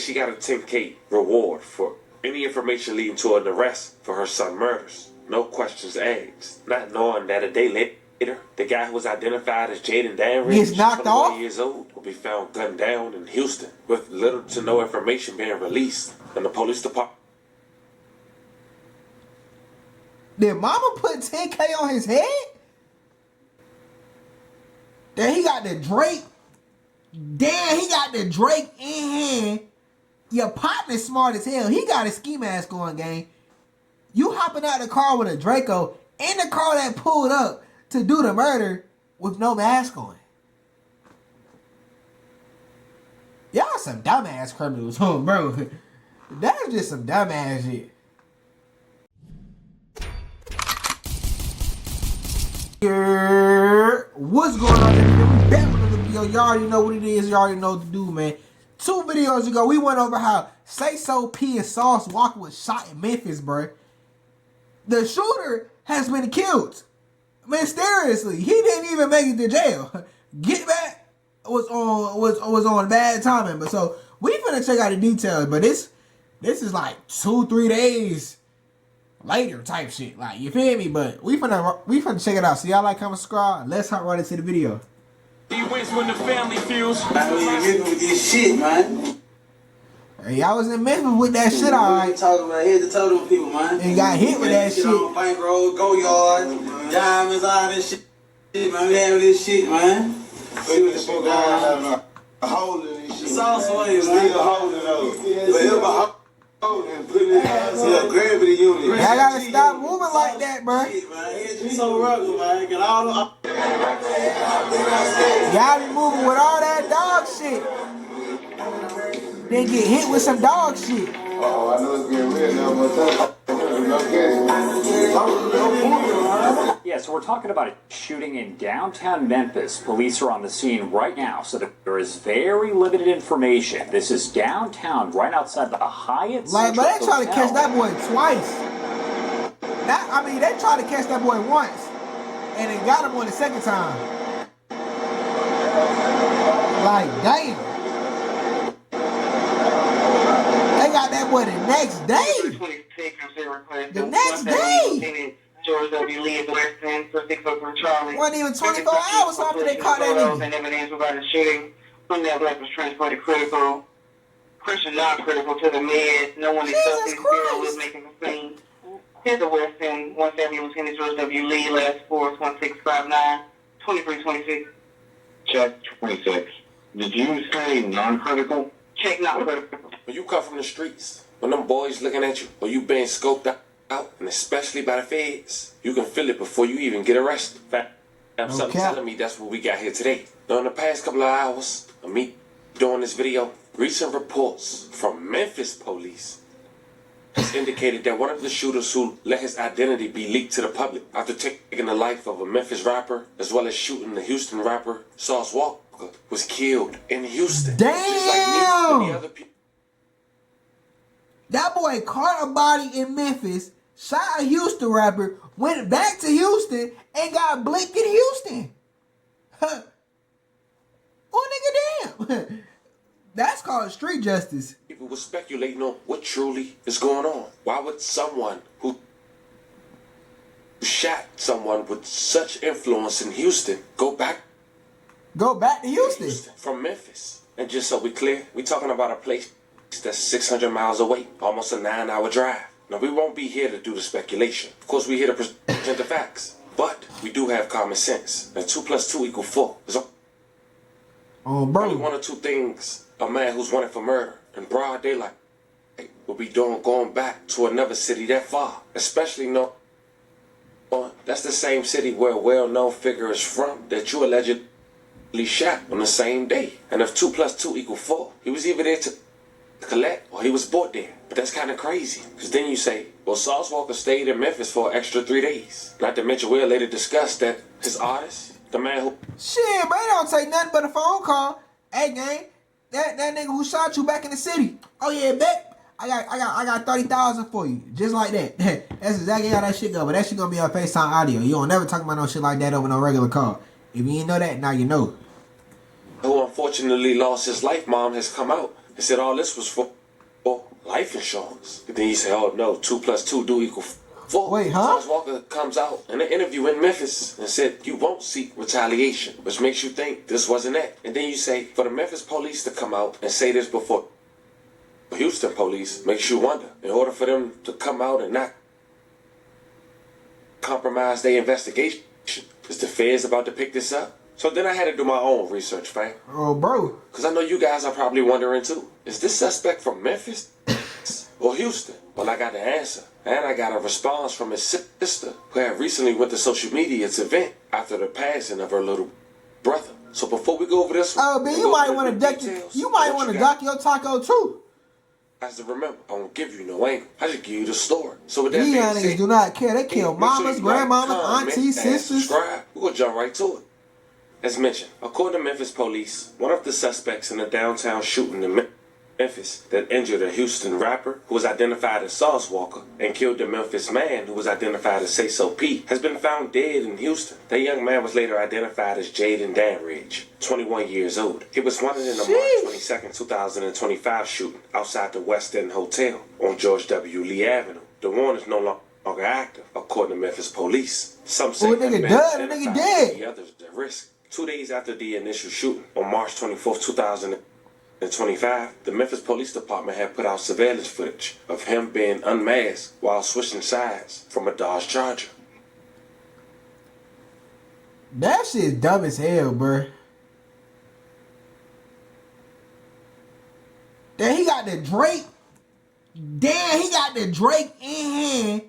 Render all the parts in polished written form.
she got a 10K reward for any information leading to an arrest for her son murders. No questions asked. Not knowing that a day later, the guy who was identified as Jaden Danridge, 21 years old, will be found gunned down in Houston with little to no information being released in the police department. Did mama put 10K on his head? Then he got the Drake. Damn, he got the Drake in hand. Your partner's smart as hell. He got a ski mask on, gang. You hopping out the car with a Draco in the car that pulled up to do the murder with no mask on. Y'all some dumbass criminals, huh, bro? That's just some dumbass shit. What's going on, everybody? We back with another video. You already know what it is. You already know what to do, man. 2 videos ago, we went over how Sayso, P, and Sauce Walker was shot in Memphis, bro. The shooter has been killed mysteriously. He didn't even make it to jail. Get Back was on bad timing, but so we finna check out the details. But this is like 2-3 days later type shit. Like, you feel me? But we finna check it out. So y'all like, comment, subscribe. Let's hop right into the video. He wins when the family feels. I know you hit me with this shit, man. Hey, y'all was in Memphis with that shit, alright. Talking about head to toe to people, man. And got hit with that shit. On bankroll, go yard, diamonds, all this shit, man. We having this shit, man. See what the shit down. A hole in this shit. It's also a man. A hole in those. But it was a hole and putting it in a gravity unit. Y'all gotta stop moving like that, bro. You so rugged, man. Get all the... Y'all be moving with all that dog shit. Then get hit with some dog shit. Oh, I know it's getting real now. Yeah, so we're talking about a shooting in downtown Memphis. Police are on the scene right now, so there is very limited information. This is downtown, right outside the Hyatt. Like, but they tried to catch that boy twice. They tried to catch that boy once, and they got him on the second time. Like, damn. They got that boy the next day. The next day. George W. Lee at the West End for 603 Charlie. Wasn't even 24 hours after they caught that nigga. And evidence regarding the shooting. From that black was transported critical. Christian non-critical to the med. No one except his girl was making a scene. Here's the West End. 170 Lieutenant George W. Lee, last 41659 2326. Check 26. Did you say non-critical? Check non-critical. When you come from the streets, when them boys looking at you, or you being scoped out, and especially by the feds, you can feel it before you even get arrested. In fact, something telling me that's what we got here today. Now, in the past couple of hours of me doing this video, recent reports from Memphis police has indicated that one of the shooters who let his identity be leaked to the public after taking the life of a Memphis rapper, as well as shooting the Houston rapper Sauce Walker, was killed in Houston. Damn! Just like me and the other people. That boy caught a body in Memphis, shot a Houston rapper, went back to Houston, and got blinked in Houston. Huh. Oh, nigga, damn. That's called street justice. People were speculating on what truly is going on. Why would someone who shot someone with such influence in Houston go back to Houston? From Memphis? And just so we clear, we talking about a place that's 600 miles away, almost a 9-hour drive. Now, we won't be here to do the speculation. Of course, we're here to present the facts. But we do have common sense. And 2 + 2 = 4. There's bro. only one or two things a man who's wanted for murder in broad daylight will be doing going back to another city that far. Especially knowing that's the same city where a well-known figure is from that you allegedly shot on the same day. And if 2 + 2 = 4, he was either there to collect or he was bought there. But that's kind of crazy, because then you say, well, Sauce Walker stayed in Memphis for an extra 3 days. Not to mention, we'll later discuss that his artist, the man who... Shit, but it don't take nothing but a phone call. Hey, gang, that nigga who shot you back in the city. Oh, yeah, bet. I got 30,000 for you. Just like that. That's exactly how that shit go. But that shit gonna be on FaceTime audio. You don't never talk about no shit like that over no regular call. If you didn't know that, now you know. Who unfortunately lost his life, mom, has come out It said all this was for life insurance. And then you say, oh no, 2 + 2 do equal 4. Wait, huh? Sauce Walker comes out in an interview in Memphis and said you won't seek retaliation, which makes you think this wasn't that. And then you say, for the Memphis police to come out and say this before Houston police makes you wonder. In order for them to come out and not compromise their investigation, is the feds about to pick this up? So then I had to do my own research, fam. Oh, bro. Because I know you guys are probably wondering too. Is this suspect from Memphis or Houston? Well, I got the answer. And I got a response from his sister, who had recently went to social media to vent after the passing of her little brother. So before we go over this one, Oh, man, you might want to duck your taco too. As to remember, I won't give you no angle. I just give you the story. So with that These being young said, niggas do not care. They kill make sure mamas, you like, grandmamas, comment, aunties, and sisters. subscribe. We're going to jump right to it. As mentioned, according to Memphis police, one of the suspects in the downtown shooting in Memphis that injured a Houston rapper who was identified as Sauce Walker and killed the Memphis man who was identified as Sayso P has been found dead in Houston. The young man was later identified as Jaden Danridge, 21 years old. He was wanted in the March 22nd, 2025 shooting outside the West End Hotel on George W. Lee Avenue. The warrant is no longer active, according to Memphis police. Some say Oh, nigga done. Nigga dead. the others at risk. 2 days after the initial shooting, on March 24th, 2025, the Memphis Police Department had put out surveillance footage of him being unmasked while switching sides from a Dodge Charger. That shit dumb as hell, bro. Then he got the Drake. Damn, he got the Drake in hand.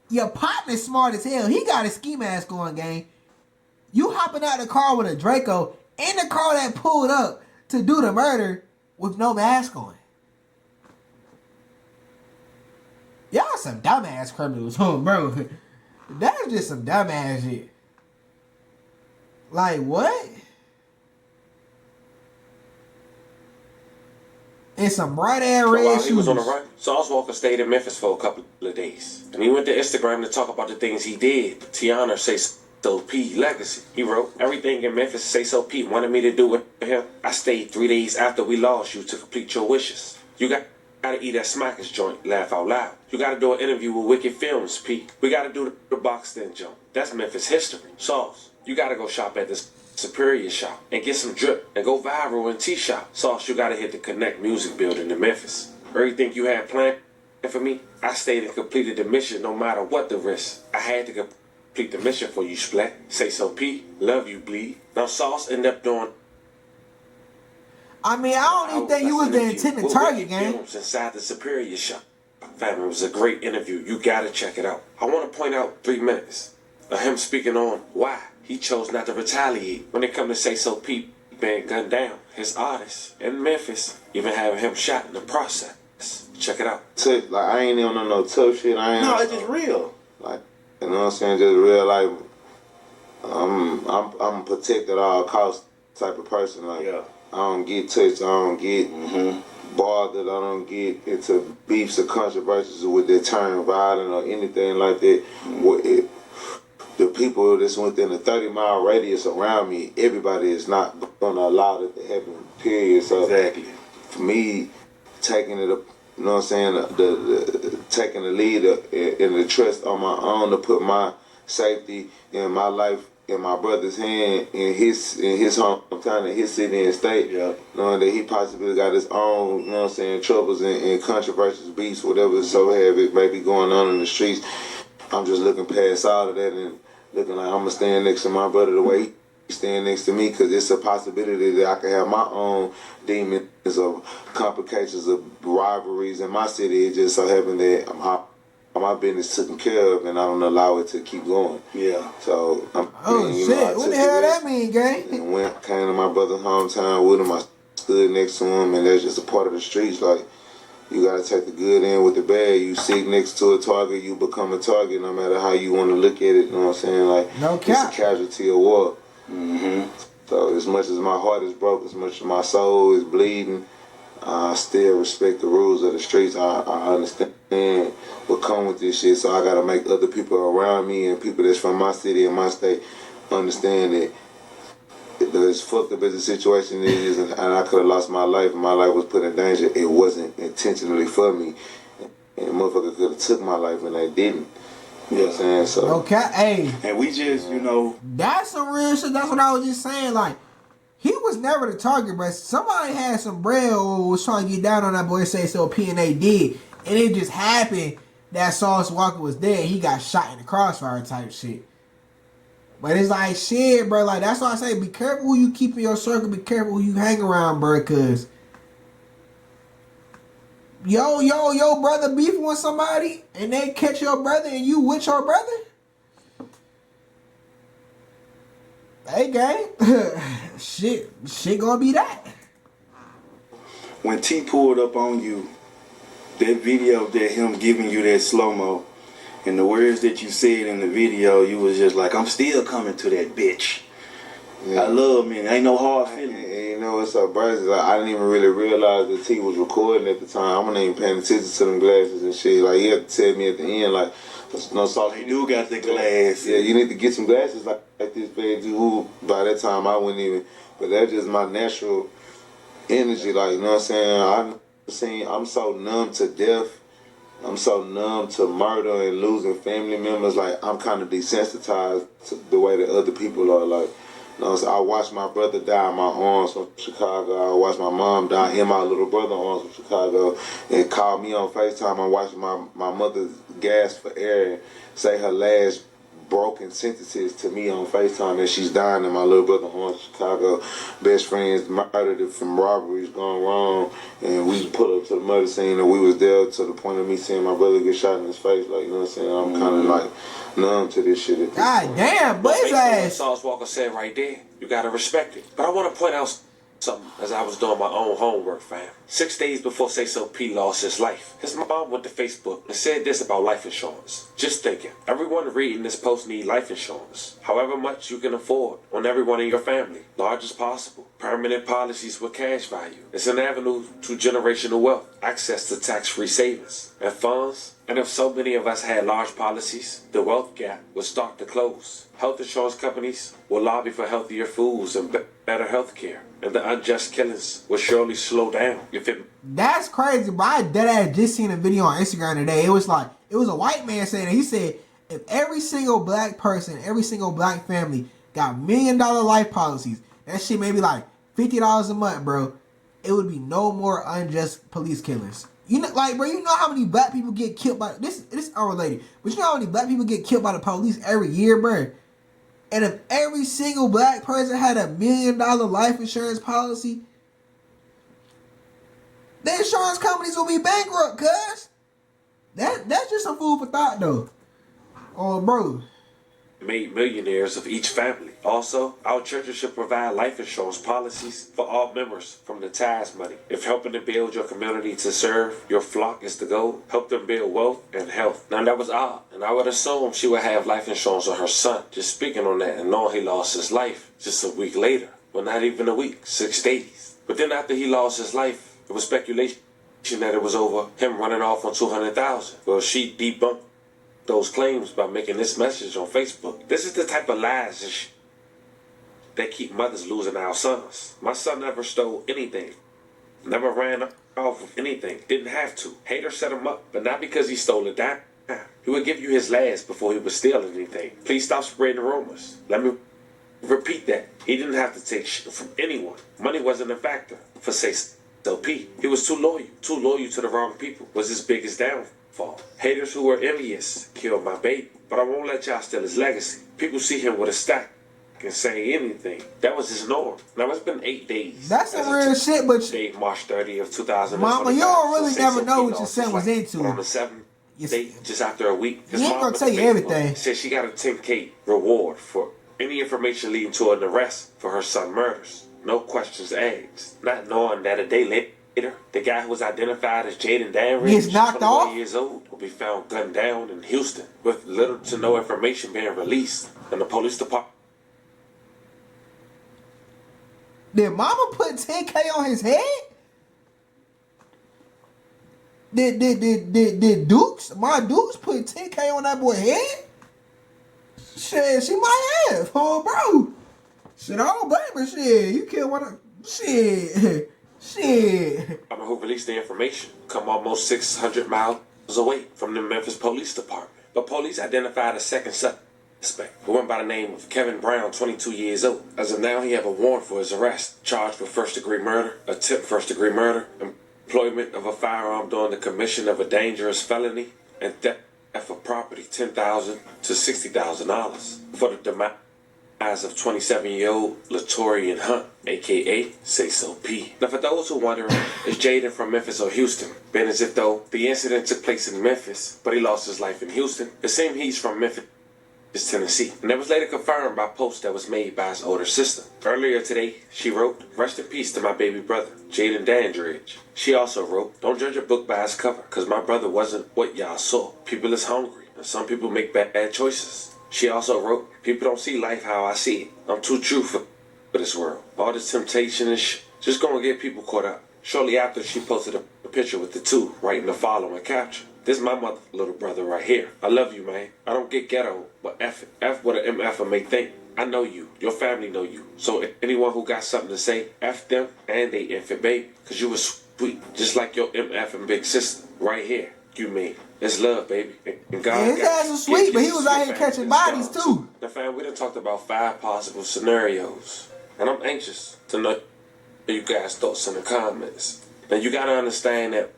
Your partner's smart as hell. He got a ski mask on, gang. You hopping out the car with a Draco in the car that pulled up to do the murder with no mask on. Y'all some dumbass criminals, bro. That's just some dumbass shit. Like, what? And some bright ass red While shoes. he was on the run, Sauce Walker stayed in Memphis for a couple of days. And he went to Instagram to talk about the things he did. Tiana Sayso P legacy. He wrote, everything in Memphis Sayso P wanted me to do with him. I stayed 3 days after we lost you to complete your wishes. You gotta eat at Smacker's joint, laugh out loud. You gotta do an interview with Wicked Films, P. We gotta do the box then joint. That's Memphis history. Sauce, you gotta go shop at this Superior shop and get some drip and go viral in T-Shop. Sauce, you gotta hit the Connect Music Building in Memphis. Everything you had planned for me, I stayed and completed the mission no matter what the risk. I had to complete the mission for you, Splat. Sayso P, love you, bleed. Now Sauce ended up doing. I mean, I don't even think you was the intended target, gang. Inside the Superior shop. Family, it was a great interview. You gotta check it out. I want to point out 3 minutes of him speaking on why he chose not to retaliate when it come to Sayso P being gunned down. His artists in Memphis even having him shot in the process. Check it out. Like, I ain't even on no tough shit. No, it's just real. Like, you know what I'm saying? Just real life. I'm a protect at all costs type of person. Like, Yeah. I don't get touched. I don't get bothered. I don't get into beefs or controversies with their turn violent or anything like that. The people that's within a 30-mile radius around me, everybody is not going to allow that to happen, period. So Exactly. for me, taking it up, you know what I'm saying, the taking the lead and the trust on my own to put my safety and my life in my brother's hand in his hometown, in his city and state, Yeah. knowing that he possibly got his own, you know what I'm saying, troubles and controversies, beefs, whatever so have it may be going on in the streets. I'm just looking past all of that and looking like I'm going to stand next to my brother the way he stand next to me, because it's a possibility that I can have my own demons of complications of rivalries in my city. It just so happened that my business taken care of and I don't allow it to keep going. Yeah. So, Oh, you shit. know, What the hell that mean, gang? and when I came to my brother's hometown with him, I stood next to him, and that's just a part of the streets. Like, you gotta take the good in with the bad. You sit next to a target, you become a target, no matter how you want to look at it. You know what I'm saying? Like, No it's cap. a casualty of war. Mm-hmm. So as much as my heart is broke, as much as my soul is bleeding, I still respect the rules of the streets. I understand what come with this shit. So I gotta make other people around me and people that's from my city and my state understand that as fucked up as the situation is, and I could have lost my life, and my life was put in danger, it wasn't intentionally for me. And the motherfucker could have took my life, and they didn't. You know what I'm saying? So Okay, hey. And we just, you know, That's some real shit. That's what I was just saying. Like, he was never the target, but somebody had some bread or was trying to get down on that boy Sayso P, and they did. And it just happened that Sauce Walker was dead. He got shot in the crossfire type shit. But it's like, shit, bro. Like, that's why I say, be careful who you keep in your circle. Be careful who you hang around, bro. Because your brother beefing with somebody, and they catch your brother, and you with your brother. Hey, gang. shit gonna be that. when T pulled up on you, that video of that him giving you that slow-mo, and the words that you said in the video, you was just like, I'm still coming to that bitch. Yeah. I love me. Ain't no hard feeling. And you know what's up, bro? Like, I didn't even really realize that T was recording at the time. I wasn't even paying attention to them glasses and shit. Like, he had to tell me at the end, like, no Sauce. He do got the glass. Yeah, you need to get some glasses like this, baby. Who by that time I wouldn't even. But that's just my natural energy. Like, you know what I'm saying? I'm so numb to death. I'm so numb to murder and losing family members. Like, I'm kind of desensitized to the way that other people are. Like, you know, so I watched my brother die in my arms from Chicago. I watched my mom die in my little brother's arms from Chicago. And called me on FaceTime. I'm watching my mother gasp for air and say her last broken sentences to me on FaceTime as she's dying in my little brother's arms from Chicago. Best friends murdered from robberies gone wrong. And we put up to the murder scene and we was there to the point of me seeing my brother get shot in his face. Like, you know what I'm saying? I'm kind of like numb to this shit. At this God point. damn, but his ass. Sauce Walker said right there, you gotta respect it. But I want to point out something as I was doing my own homework, fam. 6 days before Sayso P lost his life, his mom went to Facebook and said this about life insurance. Just thinking, everyone reading this post need life insurance. However much you can afford on everyone in your family, large as possible. Permanent policies with cash value. It's an avenue to generational wealth, access to tax-free savings and funds. And if so many of us had large policies, the wealth gap would start to close. Health insurance companies will lobby for healthier foods and better health care. And the unjust killings will surely slow down. You feel me? That's crazy, but I deadass just seen a video on Instagram today. It was a white man saying it. He said, if every single black person, every single black family got $1 million life policies, that shit maybe like $50 a month, bro, it would be no more unjust police killings. You know, like, bro, you know how many black people get killed by this is unrelated, but you know how many black people get killed by the police every year, bro? And if every single black person had $1 million life insurance policy, the insurance companies will be bankrupt, cuz. That's just some food for thought, though. Oh, bro. Made millionaires of each family. Also, our churches should provide life insurance policies for all members from the tithes money. If helping to build your community to serve your flock is the goal, help them build wealth and health. Now that was odd, and I would assume she would have life insurance on her son. Just speaking on that and knowing he lost his life just a week later. Well, not even a week, 6 days. But then after he lost his life, it was speculation that it was over him running off on $200,000. Well, she debunked those claims by making this message on Facebook. This is the type of lies that keep mothers losing our sons. My son never stole anything. Never ran off with anything. Didn't have to. Haters set him up, but not because he stole a dime. He would give you his last before he would steal anything. Please stop spreading rumors. Let me repeat that. He didn't have to take shit from anyone. Money wasn't a factor for Sayso P. He was too loyal to the wrong people. Was his biggest downfall. Haters who were envious killed my baby. But I won't let y'all steal his legacy. People see him with a stack and say anything. That was his norm. Now it's been 8 days. That's some real shit, but Day, March 30th, 2000. Mama, you don't really never know what your son was into. On the 7th day, just after a week, his he ain't mom gonna tell you everything. Said she got a $10K reward for any information leading to an arrest for her son murders. No questions asked. Not knowing that a day later, the guy who was identified as Jaden Danridge, gets knocked 21 off? years old, will be found gunned down in Houston with little to no information being released. And the police department. Did mama put 10K on his head? Did Dukes, my Dukes put 10K on that boy's head? Shit, she might have. Oh, bro. Shit, I don't blame her. Shit, you killed one of... Shit. Shit. Who released the information come almost 600 miles away from the Memphis Police Department. But police identified a second suspect who went by the name of Kevin Brown, 22 years old. As of now, he have a warrant for his arrest, charged with first-degree murder, attempt first-degree murder, employment of a firearm during the commission of a dangerous felony, and theft of property, $10,000 to $60,000 for the demise of 27-year-old Latorian Hunt, a.k.a. Sayso P. Now, for those who wondering, is Jaden from Memphis or Houston? Been as if though the incident took place in Memphis, but he lost his life in Houston. It seems he's from Memphis, Tennessee, and that was later confirmed by posts that was made by his older sister. Earlier today, she wrote, "Rest in peace to my baby brother, Jaden Dandridge." She also wrote, "Don't judge a book by its cover, cause my brother wasn't what y'all saw. People is hungry, and some people make bad choices." She also wrote, "People don't see life how I see it. I'm too true for this world. All this temptation and just gonna get people caught up." Shortly after, she posted a picture with the two, writing the following caption: "This is my mother, little brother right here. I love you, man. I don't get ghetto, but F it. F what an MF may think. I know you. Your family know you. So if anyone who got something to say, F them and they infant baby. Cause you was sweet, just like your MF and big sister. Right here. You mean. It's love, baby. And God, yeah, his ass was sweet, but he was out here catching bodies too." Now, fam, we done talked about 5 possible scenarios, and I'm anxious to know you guys' thoughts in the comments. Now, you gotta understand that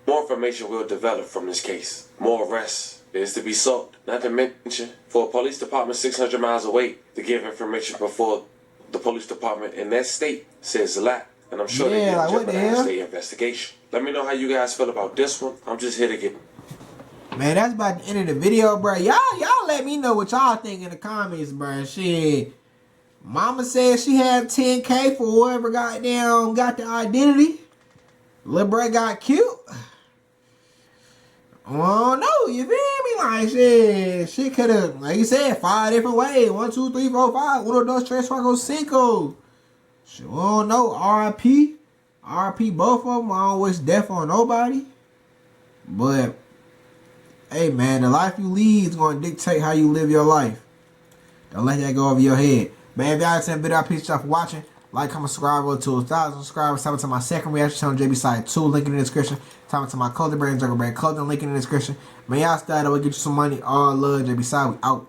more information will develop from this case. More arrests is to be sought. Not to mention, for a police department 600 miles away to give information before the police department in that state says a lot. And I'm sure they didn't jeopardize their investigation. Let me know how you guys feel about this one. I'm just here to get... Man, that's about the end of the video, bro. Y'all let me know what y'all think in the comments, bro. Shit. Mama said she had 10K for whoever goddamn got the identity. Lil' bro got killed. Oh no, you feel me? Like shit could have, like you said, 5 different ways. 1, 2, 3, 4, 5. Uno, dos, tres, cuatro, cinco. Shit, I don't know. R.I.P. R.I.P. both of them. I don't wish death on nobody. But hey man, the life you lead is gonna dictate how you live your life. Don't let that go over your head. Man, if y'all seen the video, I appreciate y'all for watching. Like, comment, subscribe to 1,000 subscribers. Time to my second reaction channel, JBsiah 2, link in the description. Time to my clothing brand, JungleBredClothing, link in the description. Man, y'all stay that way, get you some money. All love, JBsiah, we out.